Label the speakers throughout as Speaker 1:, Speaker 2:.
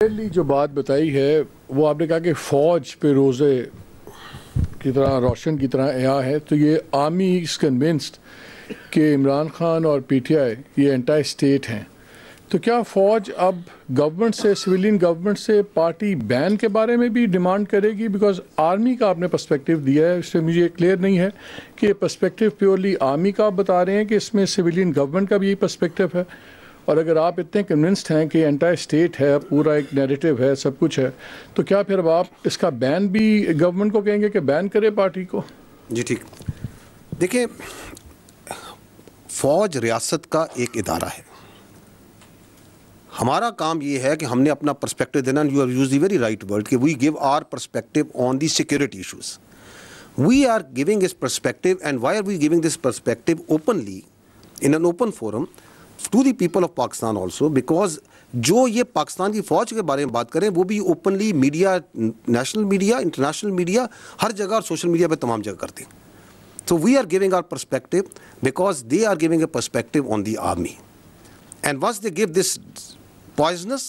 Speaker 1: پہلی جو بات بتائی ہے وہ آپ نے کہا کہ فوج پہ روزے کی طرح روشن کی طرح عیاں ہے، تو یہ آرمی از کنونسڈ کہ عمران خان اور پی ٹی آئی یہ انٹائی اسٹیٹ ہیں، تو کیا فوج اب گورنمنٹ سے، سویلین گورنمنٹ سے پارٹی بین کے بارے میں بھی ڈیمانڈ کرے گی؟ بیکاز آرمی کا آپ نے پرسپیکٹیو دیا ہے، اس سے مجھے کلیئر نہیں ہے کہ یہ پرسپیکٹیو پیورلی آرمی کا آپ بتا رہے ہیں کہ اس میں سویلین گورنمنٹ کا بھی یہی پرسپیکٹیو ہے، اور اگر آپ اتنے کنونسڈ ہیں کہ انٹائر اسٹیٹ ہے، پورا ایک نیریٹو ہے، سب کچھ ہے، تو کیا پھر اب آپ اس کا بین بھی گورنمنٹ کو کہیں گے کہ بین کرے پارٹی کو؟
Speaker 2: جی ٹھیک. دیکھیں، فوج ریاست کا ایک ادارہ ہے. ہمارا کام یہ ہے کہ ہم نے اپنا پرسپیکٹو دینا. You have used the very right word کہ we give our perspective on the security issues. We are giving this perspective, and why are we giving this perspective openly in an open forum to the people of Pakistan also, because جو یہ پاکستان کی فوج کے بارے میں بات کریں وہ بھی openly media, national media, international media, ہر جگہ اور سوشل میڈیا پہ تمام جگہ کرتے ہیں. So we are giving our perspective because they are giving a perspective on the army. And once they give this poisonous,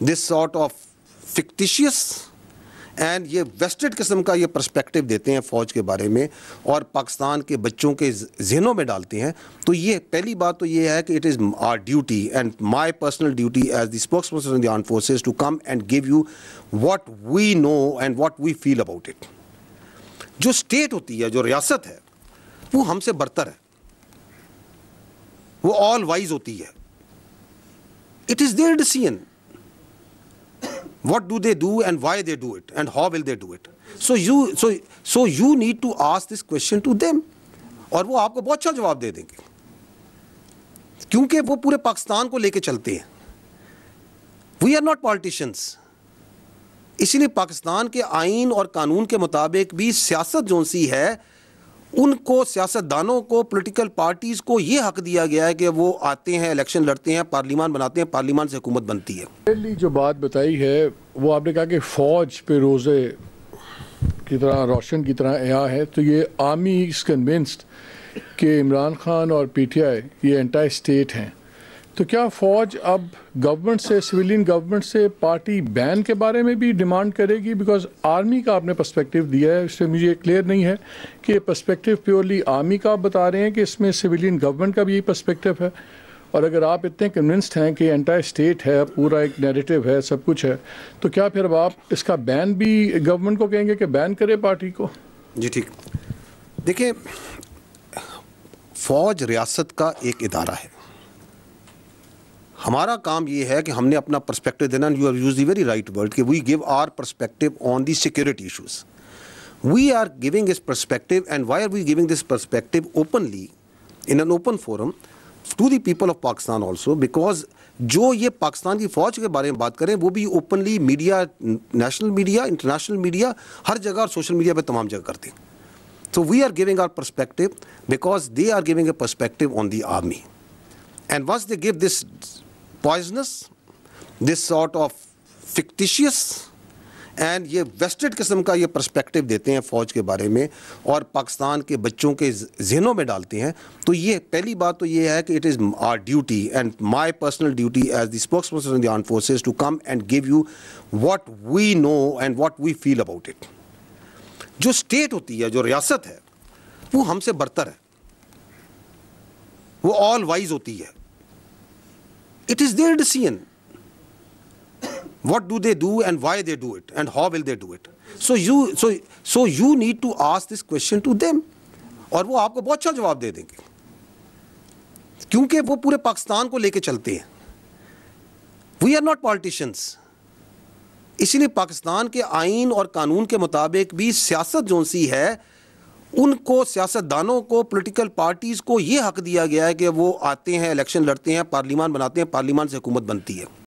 Speaker 2: this sort of fictitious and یہ vested قسم کا یہ پرسپیکٹیو دیتے ہیں فوج کے بارے میں اور پاکستان کے بچوں کے ذہنوں میں ڈالتے ہیں, تو یہ پہلی بات تو یہ ہے کہ it is our duty and my personal duty as the spokesperson of the armed forces to come and give you what we know and what we feel about it. جو اسٹیٹ ہوتی ہے, جو ریاست ہے, وہ ہم سے برتر ہے, وہ آل وائز ہوتی ہے. It is their decision what do they do and why they do it and how will they do it. So you need to ask this question to them, اور وہ آپ کو بہت اچھا جواب دے دیں گے کیونکہ وہ پورے پاکستان کو لے کے چلتے ہیں. We are not politicians. اسی لیے پاکستان کے آئین اور قانون کے مطابق بھی سیاست جو سی ہے, ان کو, سیاست دانوں کو, پولیٹیکل پارٹیز کو یہ حق دیا گیا ہے کہ وہ آتے ہیں, الیکشن لڑتے ہیں, پارلیمان بناتے ہیں, پارلیمان سے حکومت بنتی ہے.
Speaker 1: پہلی جو بات بتائی ہے وہ آپ نے کہا کہ فوج پہ روزے کی طرح روشن کی طرح عیاں ہے, تو یہ آرمی از کنونسڈ کہ عمران خان اور پی ٹی آئی یہ انٹائی اسٹیٹ ہیں, تو کیا فوج اب گورنمنٹ سے, سویلین گورنمنٹ سے پارٹی بین کے بارے میں بھی ڈیمانڈ کرے گی؟ بیکاز آرمی کا آپ نے پرسپیکٹیو دیا ہے, اس سے مجھے کلیئر نہیں ہے کہ یہ پرسپیکٹیو پیورلی آرمی کا آپ بتا رہے ہیں کہ اس میں سویلین گورنمنٹ کا بھی یہی پرسپیکٹیو ہے, اور اگر آپ اتنے کنونسڈ ہیں کہ انٹائر اسٹیٹ ہے, پورا ایک نیریٹو ہے, سب کچھ ہے, تو کیا پھر اب آپ اس کا بین بھی گورنمنٹ کو کہیں گے کہ بین کرے پارٹی کو؟
Speaker 2: جی ٹھیک. دیکھیں, فوج ریاست کا ایک ادارہ ہے. ہمارا کام یہ ہے کہ ہم نے اپنا پرسپیکٹو دینا. You have used the very right word کہ we give our perspective on the security issues. We are giving this perspective, and why are we giving this perspective openly in an open forum to the people of Pakistan also, because جو یہ پاکستان کی فوج کے بارے میں بات کریں وہ بھی openly media, national media, international media, ہر جگہ اور سوشل میڈیا پہ تمام جگہ کرتے ہیں. So we are giving our perspective because they are giving a perspective on the army. And once they give this poisonous, this sort of fictitious and یہ vested قسم کا یہ پرسپیکٹیو دیتے ہیں فوج کے بارے میں اور پاکستان کے بچوں کے ذہنوں میں ڈالتے ہیں, تو یہ پہلی بات تو یہ ہے کہ it is our duty and my personal duty as the spokesperson of the armed forces to come and give you what we know and what we feel about it. جو اسٹیٹ ہوتی ہے, جو ریاست ہے, وہ ہم سے برتر ہے, وہ آل وائز ہوتی ہے. It is their decision what do they do and why they do it and how will they do it. So you need to ask this question to them, اور وہ آپ کو بہت اچھا جواب دے دیں گے کیونکہ وہ پورے پاکستان کو لے کے چلتے ہیں. We are not politicians. اسی لیے پاکستان کے آئین اور قانون کے مطابق بھی سیاست جو سی ہے, ان کو, سیاست دانوں کو, پولیٹیکل پارٹیز کو یہ حق دیا گیا ہے کہ وہ آتے ہیں, الیکشن لڑتے ہیں, پارلیمان بناتے ہیں, پارلیمان سے حکومت بنتی ہے.